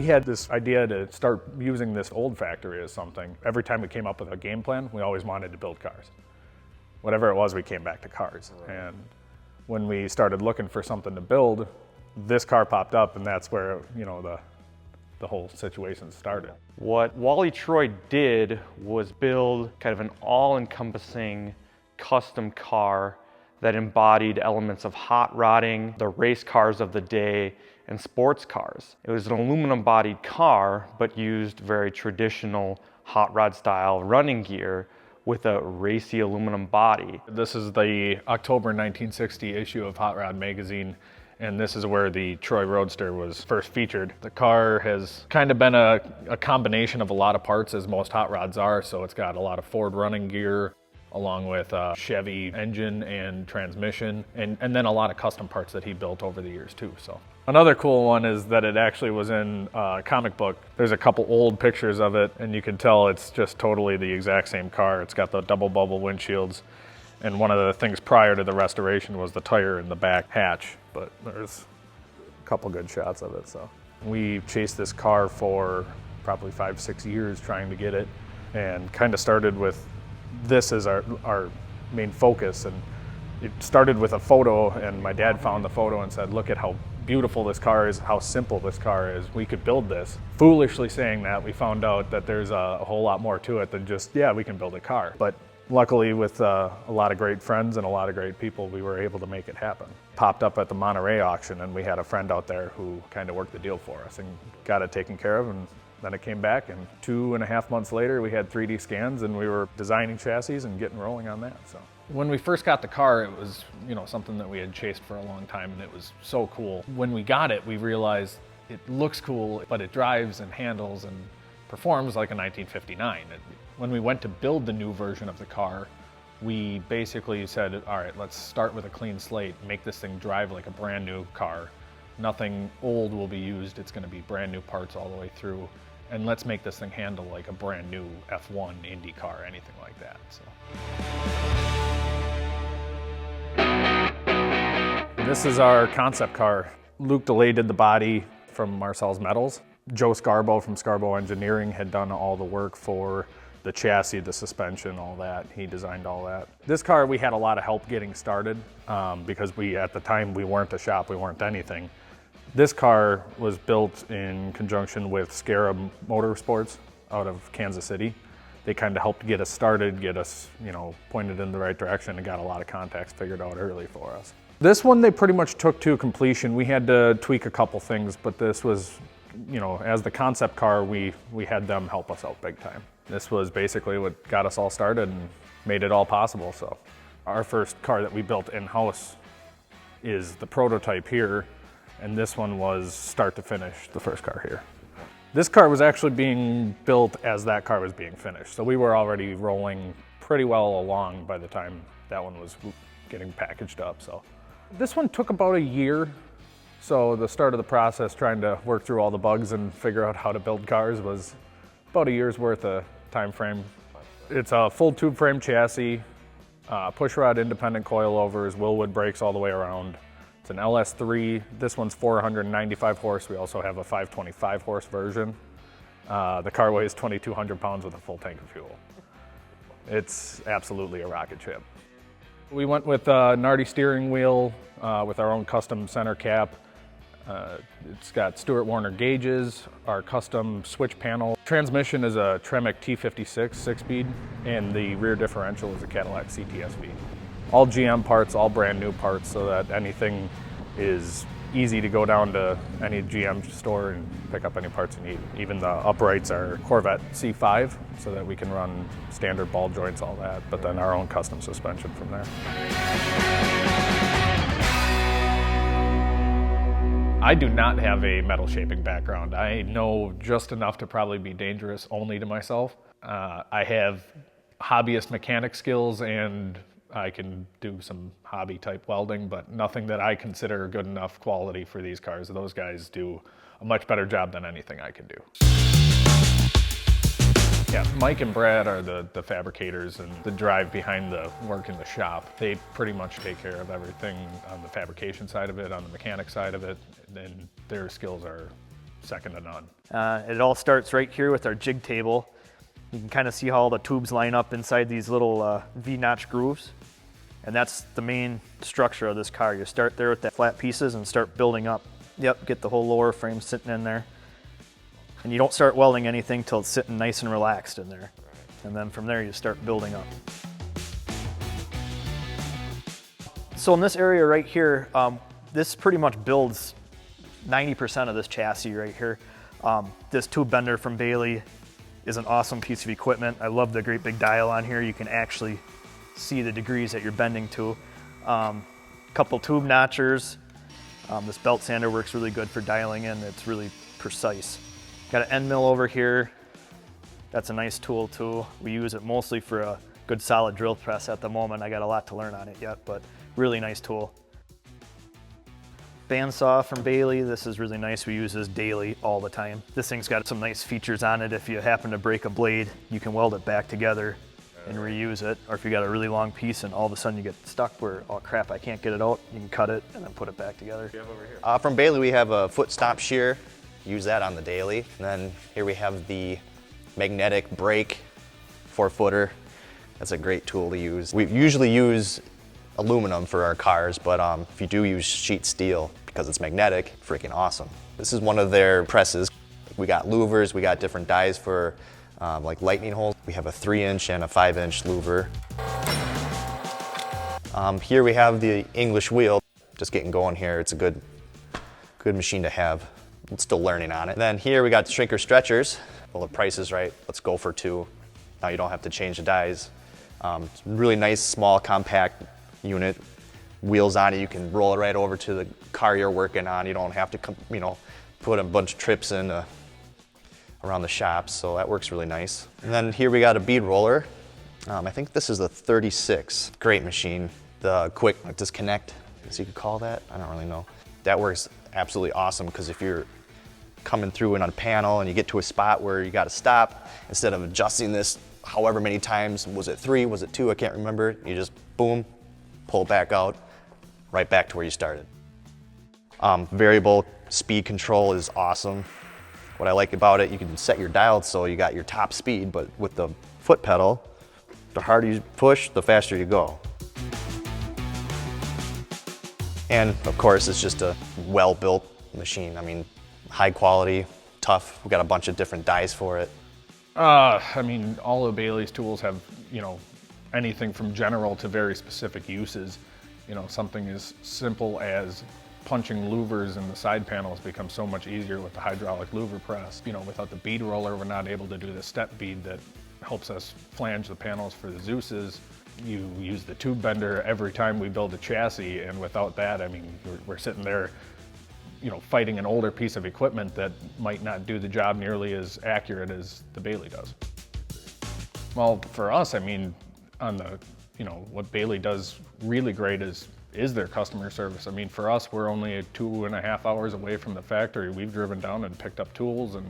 We had this idea to start using this old factory as something. Every time we came up with a game plan, we always wanted to build cars. Whatever it was, we came back to cars. And when we started looking for something to build, this car popped up, and that's where, you know, the whole situation started. What Wally Troy did was build kind of an all-encompassing custom car that embodied elements of hot rodding, the race cars of the day, and sports cars. It was an aluminum-bodied car, but used very traditional hot rod style running gear with a racy aluminum body. This is the October 1960 issue of Hot Rod magazine, and this is where the Troy Roadster was first featured. The car has kind of been a combination of a lot of parts, as most hot rods are, so it's got a lot of Ford running gear, along with a Chevy engine and transmission, and then a lot of custom parts that he built over the years too. So another cool one is that it actually was in a comic book. There's a couple old pictures of it, and you can tell it's just totally the exact same car. It's got the double bubble windshields, and one of the things prior to the restoration was the tire in the back hatch, but there's a couple good shots of it. So we chased this car for probably 5-6 years trying to get it, and kind of started with this as our main focus. And it started with a photo, and my dad found the photo and said, look at how beautiful this car is, how simple this car is. We could build this. Foolishly saying that, we found out that there's a whole lot more to it than just, yeah, we can build a car. But luckily, with a lot of great friends and a lot of great people, we were able to make it happen. Popped up at the Monterey auction, and we had a friend out there who kind of worked the deal for us and got it taken care of. And then it came back, and 2.5 months later, we had 3D scans, and we were designing chassis and getting rolling on that. So when we first got the car, it was, you know, something that we had chased for a long time, and it was so cool. When we got it, we realized it looks cool, but it drives and handles and performs like a 1959. When we went to build the new version of the car, we basically said, all right, let's start with a clean slate, make this thing drive like a brand new car. Nothing old will be used. It's going to be brand new parts all the way through. And let's make this thing handle like a brand new F1 Indy car, anything like that. So this is our concept car. Luke DeLay did the body from Marcel's Metals. Joe Scarbo from Scarbo Engineering had done all the work for the chassis, the suspension, all that. He designed all that. This car, we had a lot of help getting started because at the time, we weren't a shop, we weren't anything. This car was built in conjunction with Scarab Motorsports out of Kansas City. They kind of helped get us started, get us, you know, pointed in the right direction, and got a lot of contacts figured out early for us. This one they pretty much took to completion. We had to tweak a couple things, but this was, you know, as the concept car, we had them help us out big time. This was basically what got us all started and made it all possible. So our first car that we built in-house is the prototype here, and this one was start to finish, the first car here. This car was actually being built as that car was being finished. So we were already rolling pretty well along by the time that one was getting packaged up. So this one took about a year. So the start of the process, trying to work through all the bugs and figure out how to build cars, was about a year's worth of time frame. It's a full tube frame chassis, pushrod independent coilovers, Willwood brakes all the way around. It's an LS3. This one's 495 horse. We also have a 525 horse version. The car weighs 2,200 pounds with a full tank of fuel. It's absolutely a rocket ship. We went with a Nardi steering wheel with our own custom center cap. It's got Stuart Warner gauges, our custom switch panel. Transmission is a Tremec T56 6-speed, and the rear differential is a Cadillac CTSV. All GM parts, all brand new parts, so that anything is easy to go down to any GM store and pick up any parts you need. Even the uprights are Corvette C5, so that we can run standard ball joints, all that, but then our own custom suspension from there. I do not have a metal shaping background. I know just enough to probably be dangerous only to myself. I have hobbyist mechanic skills, and I can do some hobby type welding, but nothing that I consider good enough quality for these cars. Those guys do a much better job than anything I can do. Yeah, Mike and Brad are the fabricators and the drive behind the work in the shop. They pretty much take care of everything on the fabrication side of it, on the mechanic side of it, and their skills are second to none. It all starts right here with our jig table. You can kind of see how all the tubes line up inside these little V-notch grooves. And that's the main structure of this car. You start there with the flat pieces and start building up. Yep, get the whole lower frame sitting in there. And you don't start welding anything till it's sitting nice and relaxed in there. And then from there you start building up. So in this area right here, this pretty much builds 90% of this chassis right here. This tube bender from Baileigh is an awesome piece of equipment. I love the great big dial on here. You can actually see the degrees that you're bending to. Couple tube notchers. This belt sander works really good for dialing in. It's really precise. Got an end mill over here. That's a nice tool too. We use it mostly for a good solid drill press at the moment. I got a lot to learn on it yet, but really nice tool. Bandsaw from Baileigh. This is really nice. We use this daily all the time. This thing's got some nice features on it. If you happen to break a blade, you can weld it back together and reuse it. Or if you got a really long piece and all of a sudden you get stuck where, oh crap, I can't get it out, you can cut it and then put it back together. You have over here? From Baileigh, we have a foot stop shear. Use that on the daily. And then here we have the magnetic brake 4-footer. That's a great tool to use. We usually use aluminum for our cars, but if you do use sheet steel, because it's magnetic, freaking awesome. This is one of their presses. We got louvers, we got different dies for like lightning holes. We have a 3-inch and a 5-inch louver. Here we have the English wheel. Just getting going here. It's a good machine to have. I'm still learning on it. Then here we got shrinker stretchers. Well, the price is right. Let's go for 2. Now you don't have to change the dies. It's a really nice, small, compact unit. Wheels on it, you can roll it right over to the car you're working on. You don't have to, put a bunch of trips in around the shop, so that works really nice. And then here we got a bead roller. I think this is the 36. Great machine. The quick disconnect, as you could call that. I don't really know. That works absolutely awesome, because if you're coming through in on a panel and you get to a spot where you got to stop, instead of adjusting this however many times, was it 3, was it 2, I can't remember, you just boom, pull it back out, right back to where you started. Variable speed control is awesome. What I like about it, you can set your dial so you got your top speed, but with the foot pedal, the harder you push, the faster you go. And of course, it's just a well-built machine. I mean, high quality, tough. We've got a bunch of different dies for it. I mean, all of Baileigh's tools have, anything from general to very specific uses. Something as simple as punching louvers in the side panels becomes so much easier with the hydraulic louver press. Without the bead roller, we're not able to do the step bead that helps us flange the panels for the Zeus's. You use the tube bender every time we build a chassis, and without that, I mean, we're sitting there, fighting an older piece of equipment that might not do the job nearly as accurate as the Baileigh does. Well, for us, I mean, on the, what Baileigh does really great is their customer service. I mean, for us, we're only 2.5 hours away from the factory. We've driven down and picked up tools and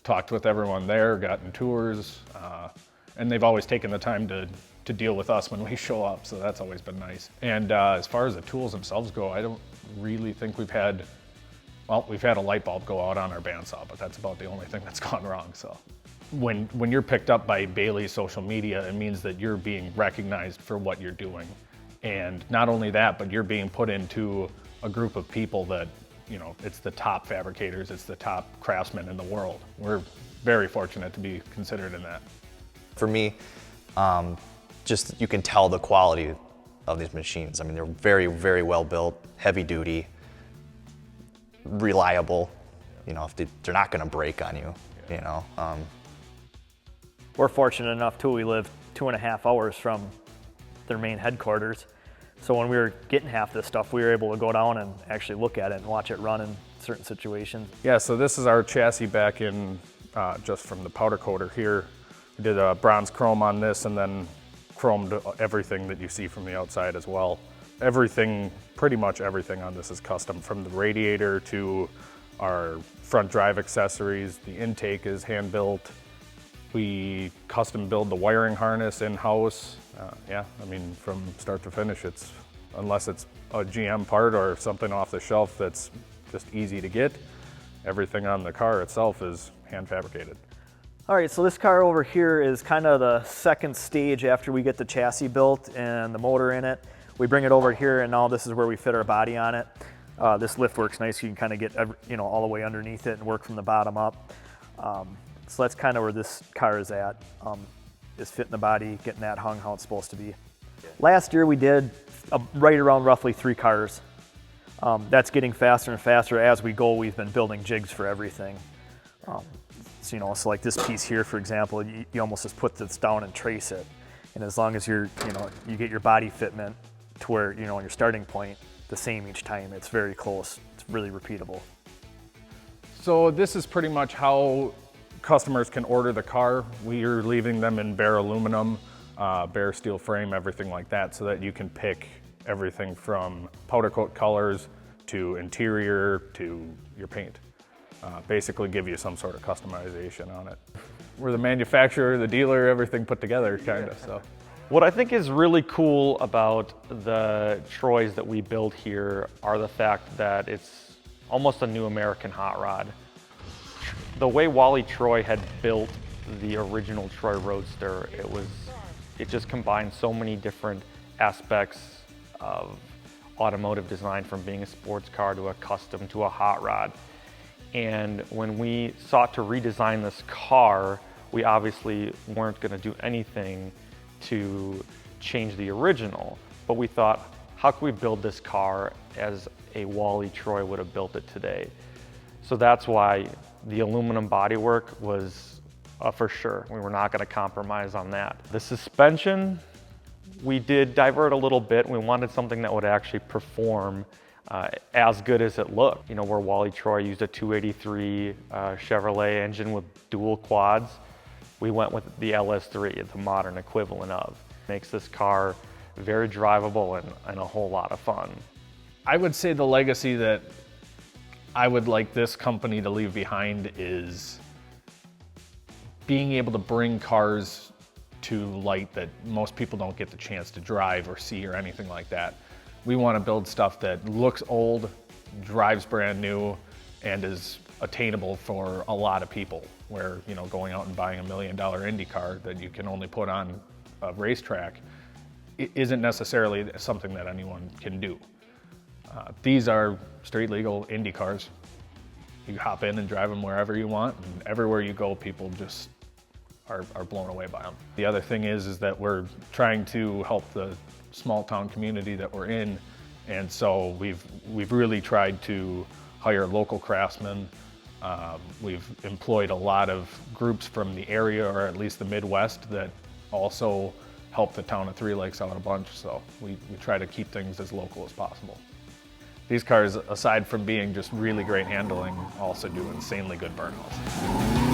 talked with everyone there, gotten tours, and they've always taken the time to deal with us when we show up, so that's always been nice. And as far as the tools themselves go, I don't really think we've had a light bulb go out on our bandsaw, but that's about the only thing that's gone wrong. So when you're picked up by Baileigh's social media, it means that you're being recognized for what you're doing. And not only that, but you're being put into a group of people that, it's the top fabricators, it's the top craftsmen in the world. We're very fortunate to be considered in that. For me, just you can tell the quality of these machines. I mean, they're very, very well built, heavy duty, reliable. If they're not going to break on you. We're fortunate enough too, we live 2.5 hours from their main headquarters. So when we were getting half this stuff, we were able to go down and actually look at it and watch it run in certain situations. Yeah, so this is our chassis back in, just from the powder coater here. We did a bronze chrome on this and then chromed everything that you see from the outside as well. Pretty much everything on this is custom, from the radiator to our front drive accessories. The intake is hand built. We custom build the wiring harness in-house. Yeah, I mean, from start to finish, unless it's a GM part or something off the shelf that's just easy to get, everything on the car itself is hand fabricated. All right, so this car over here is kind of the second stage after we get the chassis built and the motor in it. We bring it over here, and now this is where we fit our body on it. This lift works nice. You can kind of get all the way underneath it and work from the bottom up. So that's kind of where this car is at, is fitting the body, getting that hung how it's supposed to be. Last year we did right around roughly 3 cars. That's getting faster and faster as we go. We've been building jigs for everything. So like this piece here, for example, you almost just put this down and trace it. And as long as you get your body fitment to where, on your starting point, the same each time, it's very close. It's really repeatable. So this is pretty much how customers can order the car. We are leaving them in bare aluminum, bare steel frame, everything like that, so that you can pick everything from powder coat colors to interior to your paint. Basically give you some sort of customization on it. We're the manufacturer, the dealer, everything put together, kind of. So. What I think is really cool about the Troys that we build here are the fact that it's almost a new American hot rod. The way Wally Troy had built the original Troy Roadster, it just combined so many different aspects of automotive design, from being a sports car to a custom to a hot rod. And when we sought to redesign this car, we obviously weren't going to do anything to change the original, but we thought, how can we build this car as a Wally Troy would have built it today? So that's why the aluminum bodywork was for sure. We were not going to compromise on that. The suspension, we did divert a little bit. We wanted something that would actually perform as good as it looked. Where Wally Troy used a 283 Chevrolet engine with dual quads, we went with the LS3, the modern equivalent of. Makes this car very drivable and a whole lot of fun. I would say the legacy that I would like this company to leave behind is being able to bring cars to light that most people don't get the chance to drive or see or anything like that. We want to build stuff that looks old, drives brand new, and is attainable for a lot of people, where going out and buying $1 million Indy car that you can only put on a racetrack isn't necessarily something that anyone can do. These are street legal Indy cars. You hop in and drive them wherever you want, and everywhere you go, people just are blown away by them. The other thing is that we're trying to help the small town community that we're in, and so we've really tried to hire local craftsmen. We've employed a lot of groups from the area, or at least the Midwest, that also help the town of Three Lakes out a bunch, so we try to keep things as local as possible. These cars, aside from being just really great handling, also do insanely good burn outs.